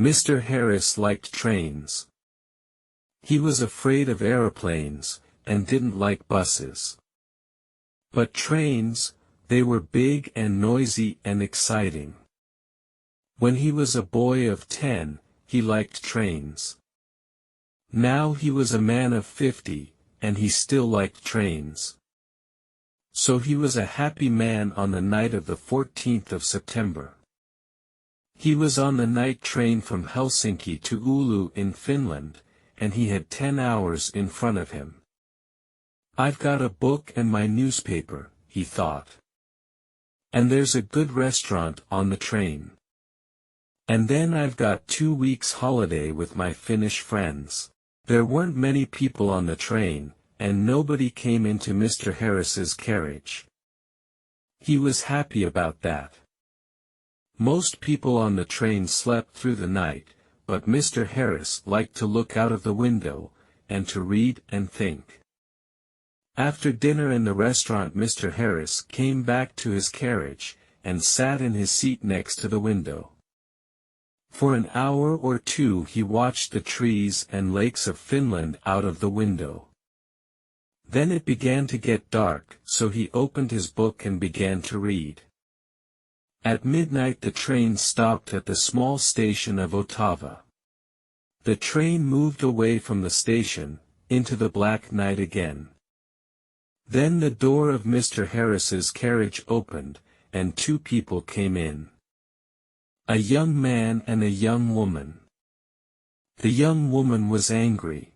Mr. Harris liked trains. He was afraid of aeroplanes, and didn't like buses. But trains, they were big and noisy and exciting. When he was a boy of 10, he liked trains. Now he was a man of 50, and he still liked trains. So he was a happy man on the night of the 14th of September. He was on the night train from Helsinki to Oulu in Finland, and he had 10 hours in front of him. I've got a book and my newspaper, he thought. And there's a good restaurant on the train. And then I've got 2 weeks holiday with my Finnish friends. There weren't many people on the train, and nobody came into Mr. Harris's carriage. He was happy about that. Most people on the train slept through the night, but Mr. Harris liked to look out of the window, and to read and think. After dinner in the restaurant, Mr. Harris came back to his carriage, and sat in his seat next to the window. For an hour or two he watched the trees and lakes of Finland out of the window. Then it began to get dark, so he opened his book and began to read. At midnight the train stopped at the small station of Otava. The train moved away from the station, into the black night again. Then the door of Mr. Harris's carriage opened, and 2 people came in. A young man and a young woman. The young woman was angry.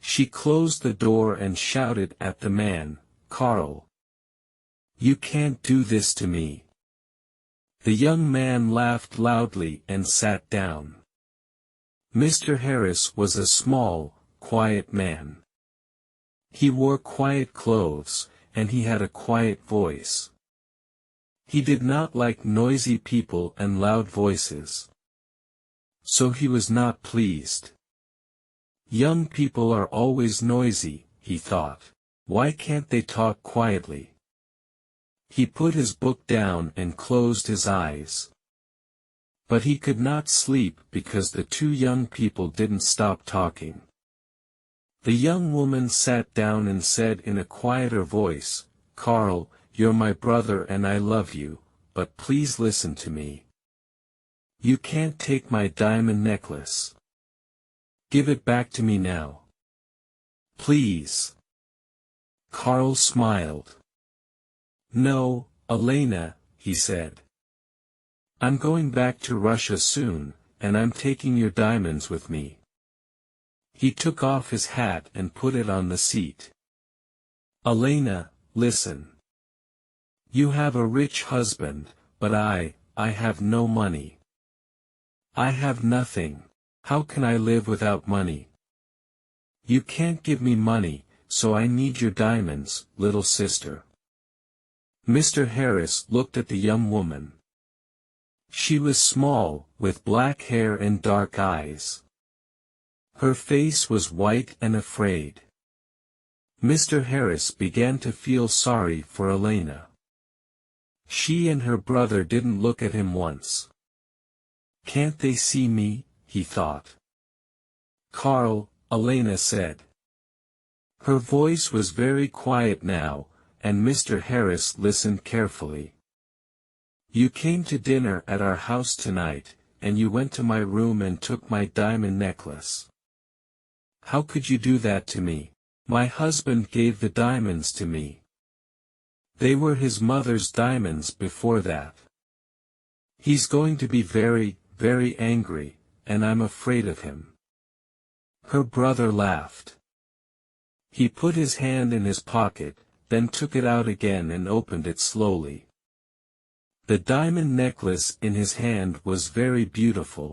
She closed the door and shouted at the man, "Carl! You can't do this to me." The young man laughed loudly and sat down. Mr. Harris was a small, quiet man. He wore quiet clothes, and he had a quiet voice. He did not like noisy people and loud voices. So he was not pleased. Young people are always noisy, he thought. Why can't they talk quietly? He put his book down and closed his eyes. But he could not sleep because the 2 young people didn't stop talking. The young woman sat down and said in a quieter voice, "Carl, you're my brother and I love you, but please listen to me. You can't take my diamond necklace. Give it back to me now. Please." Carl smiled. "No, Elena," he said. "I'm going back to Russia soon, and I'm taking your diamonds with me." He took off his hat and put it on the seat. "Elena, listen. You have a rich husband, but I have no money. I have nothing. How can I live without money? You can't give me money, so I need your diamonds, little sister." Mr. Harris looked at the young woman. She was small, with black hair and dark eyes. Her face was white and afraid. Mr. Harris began to feel sorry for Elena. She and her brother didn't look at him once. "Can't they see me?" he thought. "Carl," Elena said. Her voice was very quiet now, and Mr. Harris listened carefully. "You came to dinner at our house tonight, and you went to my room and took my diamond necklace. How could you do that to me? My husband gave the diamonds to me. They were his mother's diamonds before that. He's going to be very, very angry, and I'm afraid of him." Her brother laughed. He put his hand in his pocket, then took it out again and opened it slowly. The diamond necklace in his hand was very beautiful.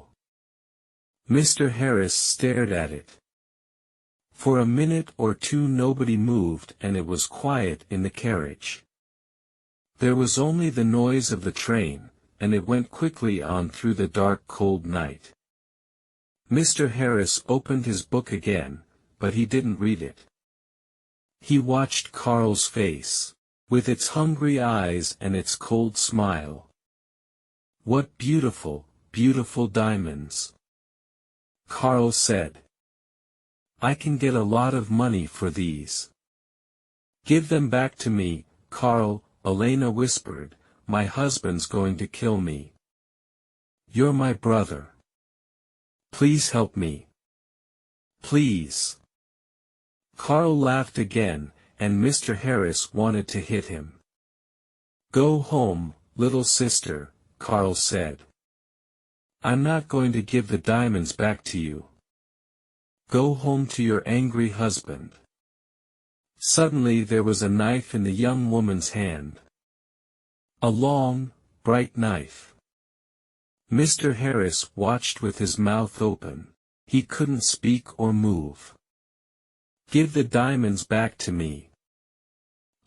Mr. Harris stared at it. For a minute or two nobody moved and it was quiet in the carriage. There was only the noise of the train, and it went quickly on through the dark cold night. Mr. Harris opened his book again, but he didn't read it. He watched Carl's face, with its hungry eyes and its cold smile. What beautiful, beautiful diamonds. Carl said. I can get a lot of money for these. Give them back to me, Carl, Elena whispered, my husband's going to kill me. You're my brother. Please help me. Please. Carl laughed again, and Mr. Harris wanted to hit him. Go home, little sister, Carl said. I'm not going to give the diamonds back to you. Go home to your angry husband. Suddenly there was a knife in the young woman's hand. A long, bright knife. Mr. Harris watched with his mouth open. He couldn't speak or move. Give the diamonds back to me.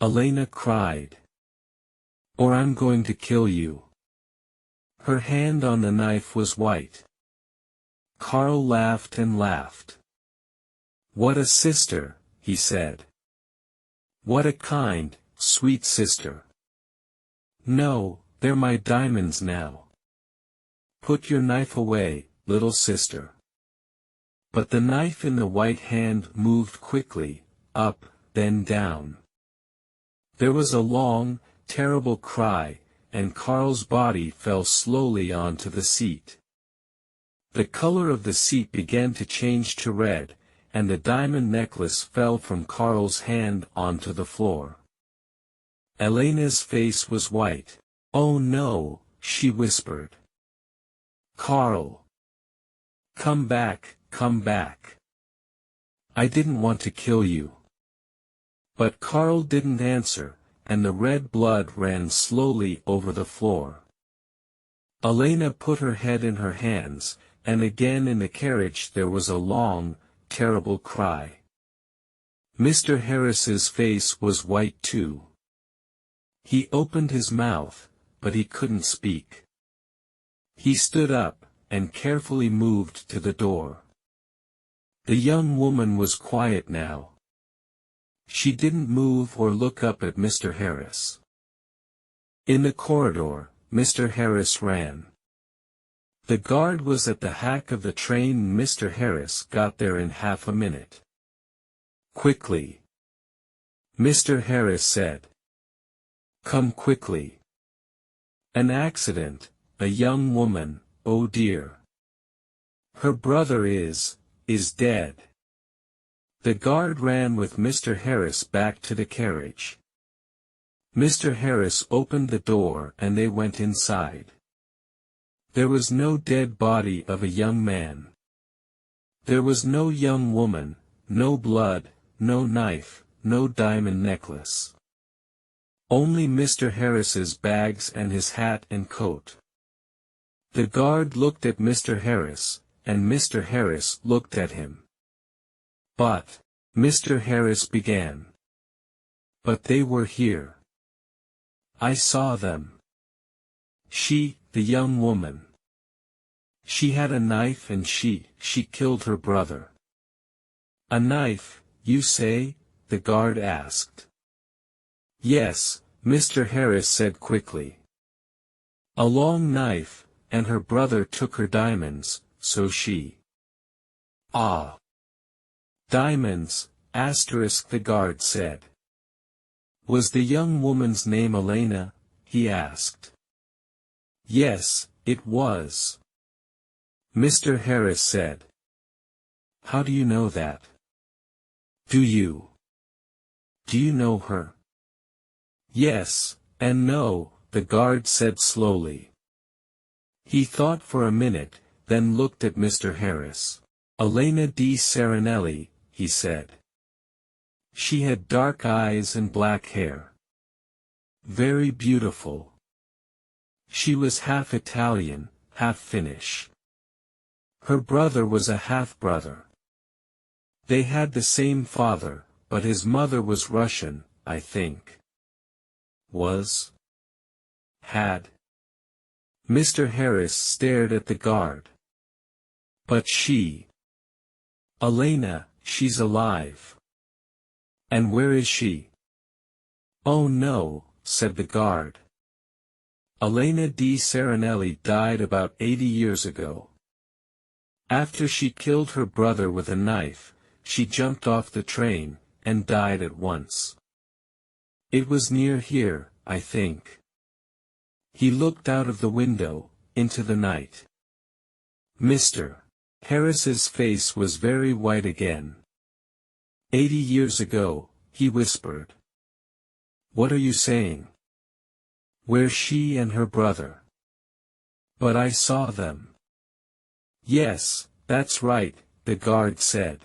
Elena cried. Or I'm going to kill you. Her hand on the knife was white. Carl laughed and laughed. What a sister, he said. What a kind, sweet sister. No, they're my diamonds now. Put your knife away, little sister. But the knife in the white hand moved quickly, up, then down. There was a long, terrible cry, and Carl's body fell slowly onto the seat. The color of the seat began to change to red, and the diamond necklace fell from Carl's hand onto the floor. Elena's face was white. Oh no, she whispered. Carl! Come back, come back. I didn't want to kill you. But Carl didn't answer, and the red blood ran slowly over the floor. Elena put her head in her hands, and again in the carriage there was a long, terrible cry. Mr. Harris's face was white too. He opened his mouth, but he couldn't speak. He stood up, and carefully moved to the door. The young woman was quiet now. She didn't move or look up at Mr. Harris. In the corridor, Mr. Harris ran. The guard was at the hack of the train and Mr. Harris got there in half a minute. Quickly. Mr. Harris said. Come quickly. An accident, a young woman, oh dear. Her brother is dead. The guard ran with Mr. Harris back to the carriage. Mr. Harris opened the door and they went inside. There was no dead body of a young man. There was no young woman, no blood, no knife, no diamond necklace. Only Mr. Harris's bags and his hat and coat. The guard looked at Mr. Harris, and Mr. Harris looked at him. But, Mr. Harris began. But they were here. I saw them. She, the young woman. She had a knife and she killed her brother. A knife, you say? The guard asked. Yes, Mr. Harris said quickly. A long knife, and her brother took her diamonds, so she. Ah. Diamonds, asterisk the guard said. Was the young woman's name Elena? He asked. Yes, it was. Mr. Harris said. How do you know that? Do you know her? Yes, and no, the guard said slowly. He thought for a minute, then looked at Mr. Harris. Elena di Serenelli, he said. She had dark eyes and black hair. Very beautiful. She was half Italian, half Finnish. Her brother was a half-brother. They had the same father, but his mother was Russian, I think. Was? Had? Mr. Harris stared at the guard. But she. Elena, she's alive. And where is she? Oh no, said the guard. Elena di Serenelli died about 80 years ago. After she killed her brother with a knife, she jumped off the train, and died at once. It was near here, I think. He looked out of the window, into the night. Mr. Harris's face was very white again. 80 years ago, he whispered. What are you saying? Where's she and her brother? But I saw them. Yes, that's right, the guard said.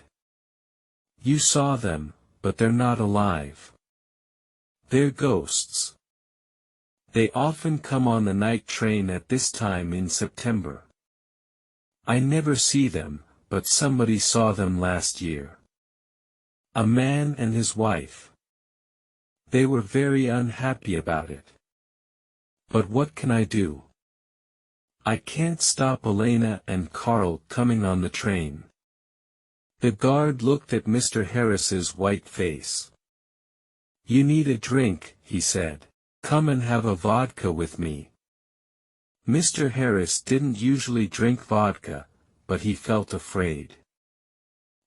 You saw them, but they're not alive. They're ghosts. They often come on the night train at this time in September. I never see them, but somebody saw them last year. A man and his wife. They were very unhappy about it. But what can I do? I can't stop Elena and Carl coming on the train. The guard looked at Mr. Harris's white face. You need a drink, he said. Come and have a vodka with me. Mr. Harris didn't usually drink vodka, but he felt afraid.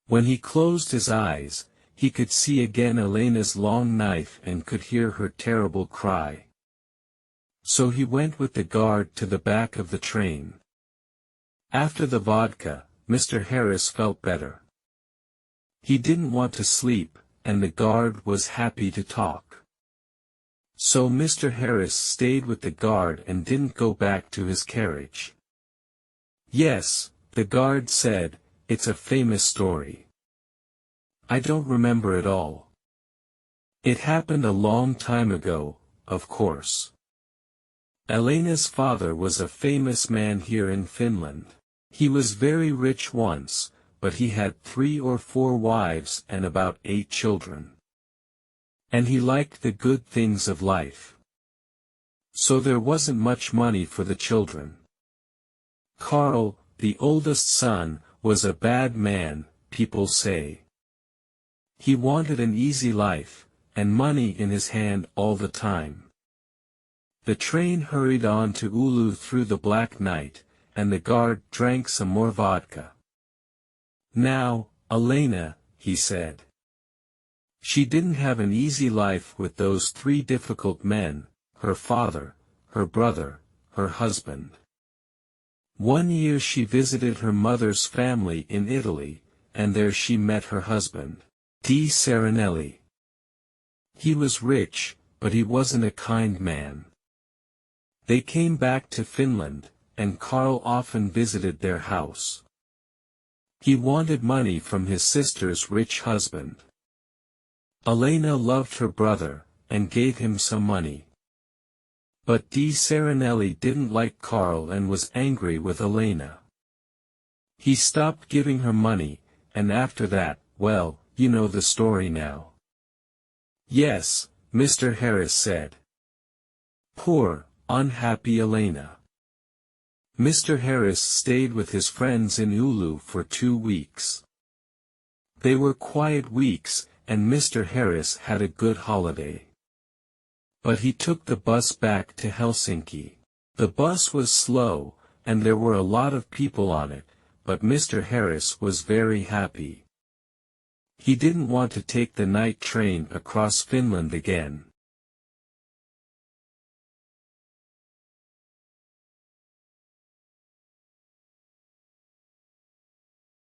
When he closed his eyes, he could see again Elena's long knife and could hear her terrible cry. So he went with the guard to the back of the train. After the vodka, Mr. Harris felt better. He didn't want to sleep, and the guard was happy to talk. So Mr. Harris stayed with the guard and didn't go back to his carriage. Yes, the guard said, it's a famous story. I don't remember it all. It happened a long time ago, of course. Elena's father was a famous man here in Finland. He was very rich once, but he had 3 or 4 wives and about 8 children. And he liked the good things of life. So there wasn't much money for the children. Carl, the oldest son, was a bad man, people say. He wanted an easy life, and money in his hand all the time. The train hurried on to Oulu through the black night, and the guard drank some more vodka. Now, Elena, he said. She didn't have an easy life with those 3 difficult men, her father, her brother, her husband. One year she visited her mother's family in Italy, and there she met her husband, Di Serenelli. He was rich, but he wasn't a kind man. They came back to Finland, and Carl often visited their house. He wanted money from his sister's rich husband. Elena loved her brother, and gave him some money. But Di Serenelli didn't like Carl and was angry with Elena. He stopped giving her money, and after that, well, you know the story now. Yes, Mr. Harris said. Poor, unhappy Elena. Mr. Harris stayed with his friends in Oulu for 2 weeks. They were quiet weeks, and Mr. Harris had a good holiday. But he took the bus back to Helsinki. The bus was slow, and there were a lot of people on it, but Mr. Harris was very happy. He didn't want to take the night train across Finland again.